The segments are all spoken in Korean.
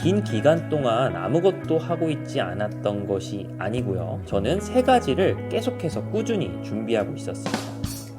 긴 기간 동안 아무것도 하고 있지 않았던 것이 아니고요. 저는 세 가지를 계속해서 꾸준히 준비하고 있었습니다.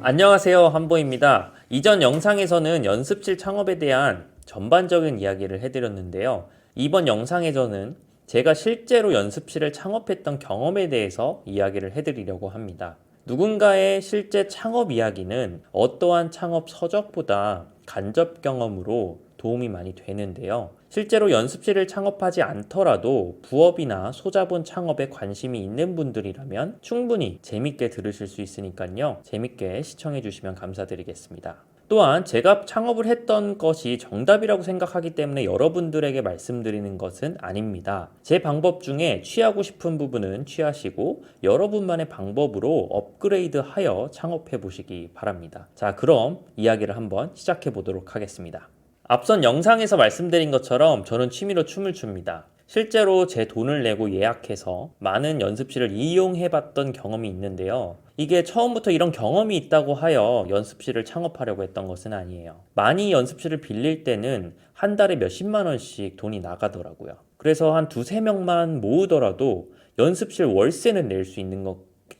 안녕하세요, 한보입니다. 이전 영상에서는 연습실 창업에 대한 전반적인 이야기를 해드렸는데요. 이번 영상에서는 제가 실제로 연습실을 창업했던 경험에 대해서 이야기를 해드리려고 합니다. 누군가의 실제 창업 이야기는 어떠한 창업 서적보다 간접 경험으로 도움이 많이 되는데요. 실제로 연습실을 창업하지 않더라도 부업이나 소자본 창업에 관심이 있는 분들이라면 충분히 재밌게 들으실 수 있으니까요. 재밌게 시청해 주시면 감사드리겠습니다. 또한 제가 창업을 했던 것이 정답이라고 생각하기 때문에 여러분들에게 말씀드리는 것은 아닙니다. 제 방법 중에 취하고 싶은 부분은 취하시고 여러분만의 방법으로 업그레이드하여 창업해 보시기 바랍니다. 자, 그럼 이야기를 한번 시작해 보도록 하겠습니다. 앞선 영상에서 말씀드린 것처럼 저는 취미로 춤을 춥니다. 실제로 제 돈을 내고 예약해서 많은 연습실을 이용해봤던 경험이 있는데요. 이게 처음부터 이런 경험이 있다고 하여 연습실을 창업하려고 했던 것은 아니에요. 많이 연습실을 빌릴 때는 한 달에 몇십만 원씩 돈이 나가더라고요. 그래서 한 두세 명만 모으더라도 연습실 월세는 낼 수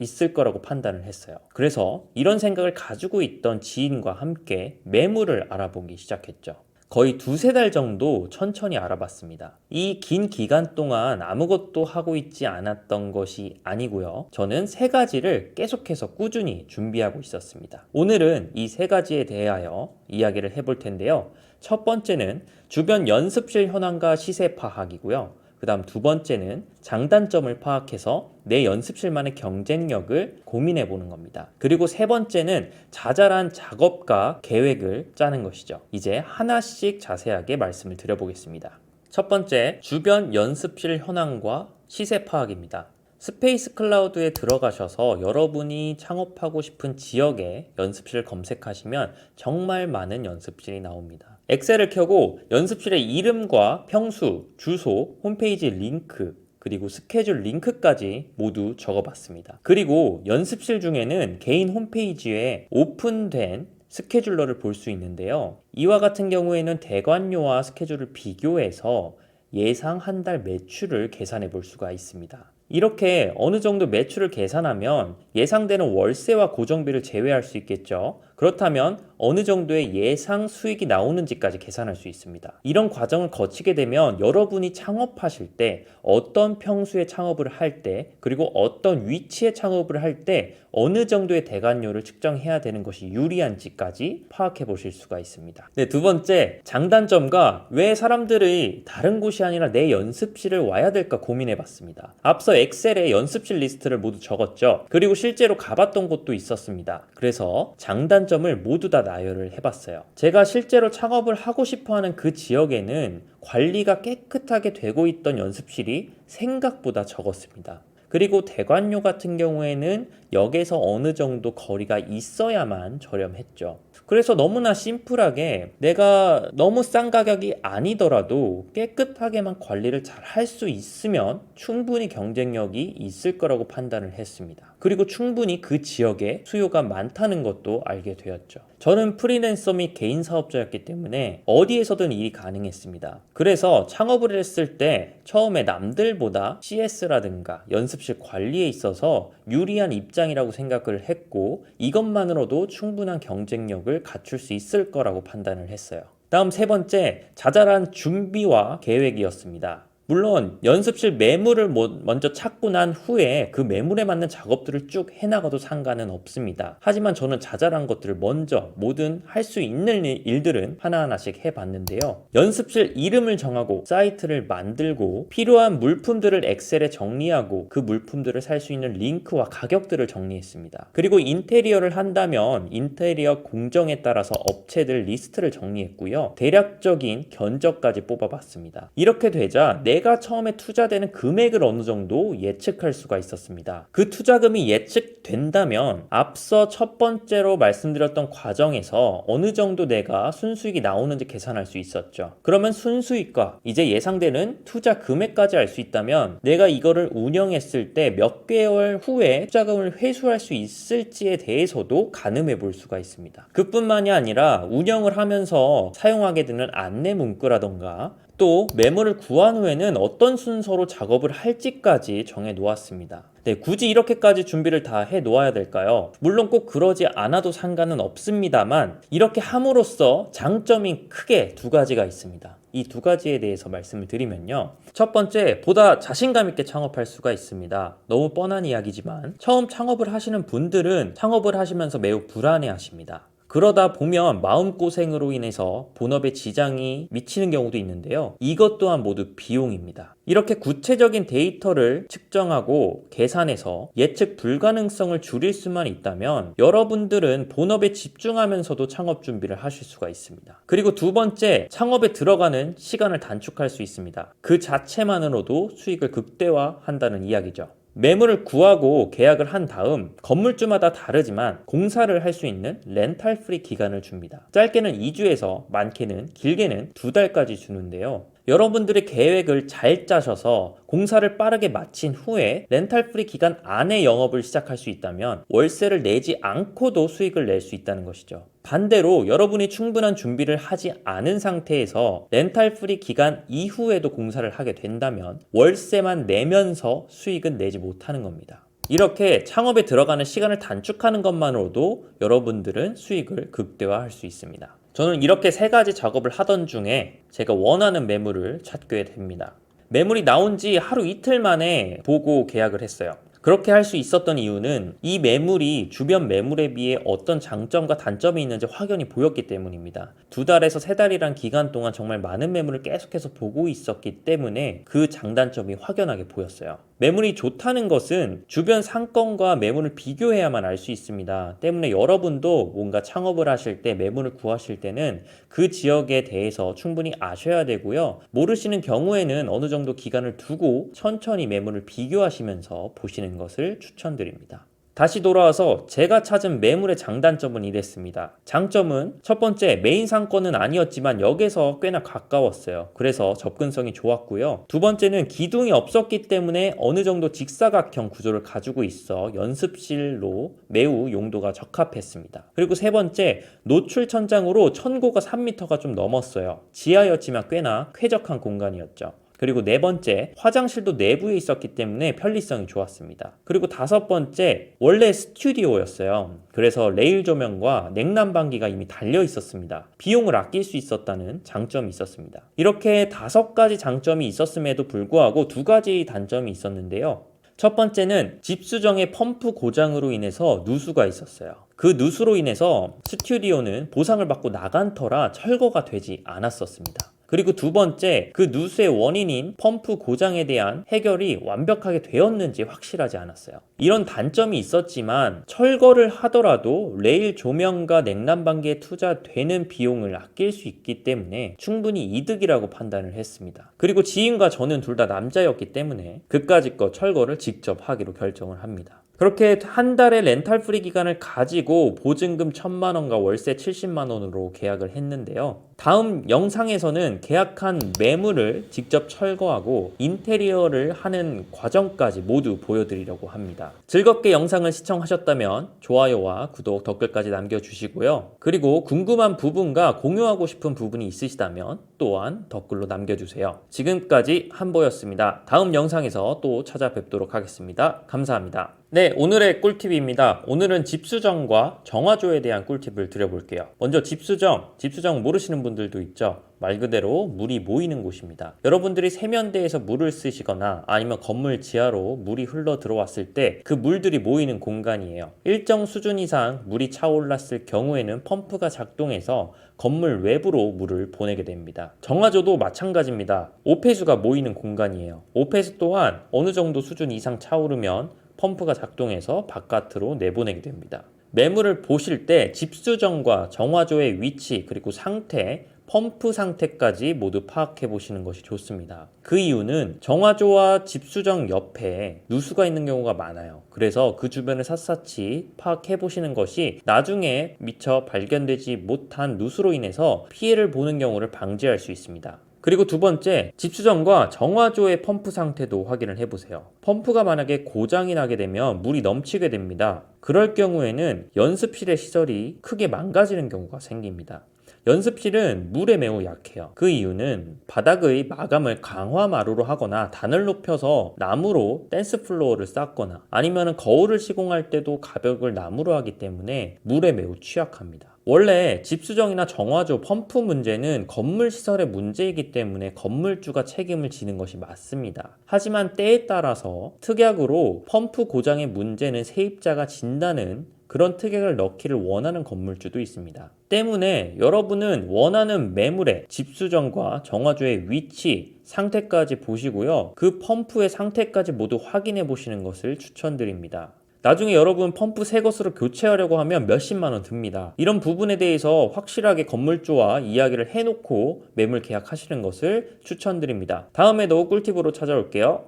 있을 거라고 판단을 했어요. 그래서 이런 생각을 가지고 있던 지인과 함께 매물을 알아보기 시작했죠. 거의 두세 달 정도 천천히 알아봤습니다. 이 긴 기간 동안 아무것도 하고 있지 않았던 것이 아니고요. 저는 세 가지를 계속해서 꾸준히 준비하고 있었습니다. 오늘은 이 세 가지에 대하여 이야기를 해볼 텐데요. 첫 번째는 주변 연습실 현황과 시세 파악이고요. 그 다음 두 번째는 장단점을 파악해서 내 연습실만의 경쟁력을 고민해 보는 겁니다. 그리고 세 번째는 자잘한 작업과 계획을 짜는 것이죠. 이제 하나씩 자세하게 말씀을 드려보겠습니다. 첫 번째, 주변 연습실 현황과 시세 파악입니다. 스페이스 클라우드에 들어가셔서 여러분이 창업하고 싶은 지역에 연습실을 검색하시면 정말 많은 연습실이 나옵니다. 엑셀을 켜고 연습실의 이름과 평수, 주소, 홈페이지 링크, 그리고 스케줄 링크까지 모두 적어봤습니다. 그리고 연습실 중에는 개인 홈페이지에 오픈된 스케줄러를 볼 수 있는데요. 이와 같은 경우에는 대관료와 스케줄을 비교해서 예상 한 달 매출을 계산해 볼 수가 있습니다. 이렇게 어느 정도 매출을 계산하면 예상되는 월세와 고정비를 제외할 수 있겠죠. 그렇다면 어느 정도의 예상 수익이 나오는지까지 계산할 수 있습니다. 이런 과정을 거치게 되면 여러분이 창업하실 때 어떤 평수의 창업을 할 때 그리고 어떤 위치의 창업을 할 때 어느 정도의 대관료를 측정해야 되는 것이 유리한지까지 파악해 보실 수가 있습니다. 네, 두 번째, 장단점과 왜 사람들이 다른 곳이 아니라 내 연습실을 와야 될까 고민해 봤습니다. 앞서 엑셀에 연습실 리스트를 모두 적었죠. 그리고 실제로 가봤던 곳도 있었습니다. 그래서 장단점을 모두 다 나열을 해봤어요. 제가 실제로 창업을 하고 싶어하는 그 지역에는 관리가 깨끗하게 되고 있던 연습실이 생각보다 적었습니다. 그리고 대관료 같은 경우에는 역에서 어느 정도 거리가 있어야만 저렴했죠. 그래서 너무나 심플하게 내가 너무 싼 가격이 아니더라도 깨끗하게만 관리를 잘 할 수 있으면 충분히 경쟁력이 있을 거라고 판단을 했습니다. 그리고 충분히 그 지역에 수요가 많다는 것도 알게 되었죠. 저는 프리랜서 및 개인 사업자였기 때문에 어디에서든 일이 가능했습니다. 그래서 창업을 했을 때 처음에 남들보다 CS라든가 연습실 관리에 있어서 유리한 입장이라고 생각을 했고 이것만으로도 충분한 경쟁력을 갖출 수 있을 거라고 판단을 했어요. 다음 세 번째, 자잘한 준비와 계획이었습니다. 물론 연습실 매물을 먼저 찾고 난 후에 그 매물에 맞는 작업들을 쭉 해나가도 상관은 없습니다. 하지만 저는 자잘한 것들을 먼저 모든 할 수 있는 일들은 하나하나씩 해봤는데요. 연습실 이름을 정하고 사이트를 만들고 필요한 물품들을 엑셀에 정리하고 그 물품들을 살 수 있는 링크와 가격들을 정리했습니다. 그리고 인테리어를 한다면 인테리어 공정에 따라서 업체들 리스트를 정리했고요. 대략적인 견적까지 뽑아봤습니다. 이렇게 되자 내가 처음에 투자되는 금액을 어느 정도 예측할 수가 있었습니다. 그 투자금이 예측된다면 앞서 첫 번째로 말씀드렸던 과정에서 어느 정도 내가 순수익이 나오는지 계산할 수 있었죠. 그러면 순수익과 이제 예상되는 투자 금액까지 알 수 있다면 내가 이거를 운영했을 때 몇 개월 후에 투자금을 회수할 수 있을지에 대해서도 가늠해 볼 수가 있습니다. 그뿐만이 아니라 운영을 하면서 사용하게 되는 안내 문구라던가 또 매물을 구한 후에는 어떤 순서로 작업을 할지까지 정해 놓았습니다. 네, 굳이 이렇게까지 준비를 다 해 놓아야 될까요? 물론 꼭 그러지 않아도 상관은 없습니다만 이렇게 함으로써 장점이 크게 두 가지가 있습니다. 이 두 가지에 대해서 말씀을 드리면요. 첫 번째, 보다 자신감 있게 창업할 수가 있습니다. 너무 뻔한 이야기지만 처음 창업을 하시는 분들은 창업을 하시면서 매우 불안해 하십니다. 그러다 보면 마음고생으로 인해서 본업에 지장이 미치는 경우도 있는데요. 이것 또한 모두 비용입니다. 이렇게 구체적인 데이터를 측정하고 계산해서 예측 불가능성을 줄일 수만 있다면 여러분들은 본업에 집중하면서도 창업 준비를 하실 수가 있습니다. 그리고 두 번째, 창업에 들어가는 시간을 단축할 수 있습니다. 그 자체만으로도 수익을 극대화한다는 이야기죠. 매물을 구하고 계약을 한 다음 건물주마다 다르지만 공사를 할 수 있는 렌탈 프리 기간을 줍니다. 짧게는 2주에서 많게는 길게는 2달까지 주는데요. 여러분들의 계획을 잘 짜셔서 공사를 빠르게 마친 후에 렌탈 프리 기간 안에 영업을 시작할 수 있다면 월세를 내지 않고도 수익을 낼 수 있다는 것이죠. 반대로 여러분이 충분한 준비를 하지 않은 상태에서 렌탈 프리 기간 이후에도 공사를 하게 된다면 월세만 내면서 수익은 내지 못하는 겁니다. 이렇게 창업에 들어가는 시간을 단축하는 것만으로도 여러분들은 수익을 극대화할 수 있습니다. 저는 이렇게 세 가지 작업을 하던 중에 제가 원하는 매물을 찾게 됩니다. 매물이 나온 지 하루 이틀 만에 보고 계약을 했어요. 그렇게 할 수 있었던 이유는 이 매물이 주변 매물에 비해 어떤 장점과 단점이 있는지 확연히 보였기 때문입니다. 2달에서 3달이란 기간 동안 정말 많은 매물을 계속해서 보고 있었기 때문에 그 장단점이 확연하게 보였어요. 매물이 좋다는 것은 주변 상권과 매물을 비교해야만 알 수 있습니다. 때문에 여러분도 뭔가 창업을 하실 때 매물을 구하실 때는 그 지역에 대해서 충분히 아셔야 되고요. 모르시는 경우에는 어느 정도 기간을 두고 천천히 매물을 비교하시면서 보시는 것을 추천드립니다. 다시 돌아와서 제가 찾은 매물의 장단점은 이랬습니다. 장점은 첫 번째, 메인 상권은 아니었지만 역에서 꽤나 가까웠어요. 그래서 접근성이 좋았고요. 두 번째는 기둥이 없었기 때문에 어느 정도 직사각형 구조를 가지고 있어 연습실로 매우 용도가 적합했습니다. 그리고 세 번째, 노출 천장으로 천고가 3m가 좀 넘었어요. 지하였지만 꽤나 쾌적한 공간이었죠. 그리고 네 번째, 화장실도 내부에 있었기 때문에 편리성이 좋았습니다. 그리고 다섯 번째, 원래 스튜디오였어요. 그래서 레일 조명과 냉난방기가 이미 달려 있었습니다. 비용을 아낄 수 있었다는 장점이 있었습니다. 이렇게 5가지 장점이 있었음에도 불구하고 2가지 단점이 있었는데요. 첫 번째는 집수정의 펌프 고장으로 인해서 누수가 있었어요. 그 누수로 인해서 스튜디오는 보상을 받고 나간 터라 철거가 되지 않았었습니다. 그리고 두 번째, 그 누수의 원인인 펌프 고장에 대한 해결이 완벽하게 되었는지 확실하지 않았어요. 이런 단점이 있었지만 철거를 하더라도 레일 조명과 냉난방기에 투자되는 비용을 아낄 수 있기 때문에 충분히 이득이라고 판단을 했습니다. 그리고 지인과 저는 둘 다 남자였기 때문에 그까짓 거 철거를 직접 하기로 결정을 합니다. 그렇게 한 달의 렌탈 프리 기간을 가지고 보증금 1,000만 원과 월세 70만 원으로 계약을 했는데요. 다음 영상에서는 계약한 매물을 직접 철거하고 인테리어를 하는 과정까지 모두 보여드리려고 합니다. 즐겁게 영상을 시청하셨다면 좋아요와 구독, 댓글까지 남겨주시고요. 그리고 궁금한 부분과 공유하고 싶은 부분이 있으시다면 또한 댓글로 남겨주세요. 지금까지 한보였습니다. 다음 영상에서 또 찾아뵙도록 하겠습니다. 감사합니다. 네, 오늘의 꿀팁입니다. 오늘은 집수정과 정화조에 대한 꿀팁을 드려볼게요. 먼저 집수정 모르시는 분들도 있죠. 말 그대로 물이 모이는 곳입니다. 여러분들이 세면대에서 물을 쓰시거나 아니면 건물 지하로 물이 흘러 들어왔을 때 그 물들이 모이는 공간이에요. 일정 수준 이상 물이 차올랐을 경우에는 펌프가 작동해서 건물 외부로 물을 보내게 됩니다. 정화조도 마찬가지입니다. 오폐수가 모이는 공간이에요. 오폐수 또한 어느 정도 수준 이상 차오르면 펌프가 작동해서 바깥으로 내보내게 됩니다. 매물을 보실 때 집수정과 정화조의 위치 그리고 상태, 펌프 상태까지 모두 파악해 보시는 것이 좋습니다. 그 이유는 정화조와 집수정 옆에 누수가 있는 경우가 많아요. 그래서 그 주변을 샅샅이 파악해 보시는 것이 나중에 미처 발견되지 못한 누수로 인해서 피해를 보는 경우를 방지할 수 있습니다. 그리고 두 번째, 집수정과 정화조의 펌프 상태도 확인을 해보세요. 펌프가 만약에 고장이 나게 되면 물이 넘치게 됩니다. 그럴 경우에는 연습실의 시설이 크게 망가지는 경우가 생깁니다. 연습실은 물에 매우 약해요. 그 이유는 바닥의 마감을 강화마루로 하거나 단을 높여서 나무로 댄스 플로어를 쌓거나 아니면 거울을 시공할 때도 가벽을 나무로 하기 때문에 물에 매우 취약합니다. 원래 집수정이나 정화조, 펌프 문제는 건물 시설의 문제이기 때문에 건물주가 책임을 지는 것이 맞습니다. 하지만 때에 따라서 특약으로 펌프 고장의 문제는 세입자가 진다는 그런 특약을 넣기를 원하는 건물주도 있습니다. 때문에 여러분은 원하는 매물의 집수정과 정화조의 위치, 상태까지 보시고요. 그 펌프의 상태까지 모두 확인해 보시는 것을 추천드립니다. 나중에 여러분 펌프 새 것으로 교체하려고 하면 몇십만 원 듭니다. 이런 부분에 대해서 확실하게 건물주와 이야기를 해놓고 매물 계약하시는 것을 추천드립니다. 다음에도 꿀팁으로 찾아올게요.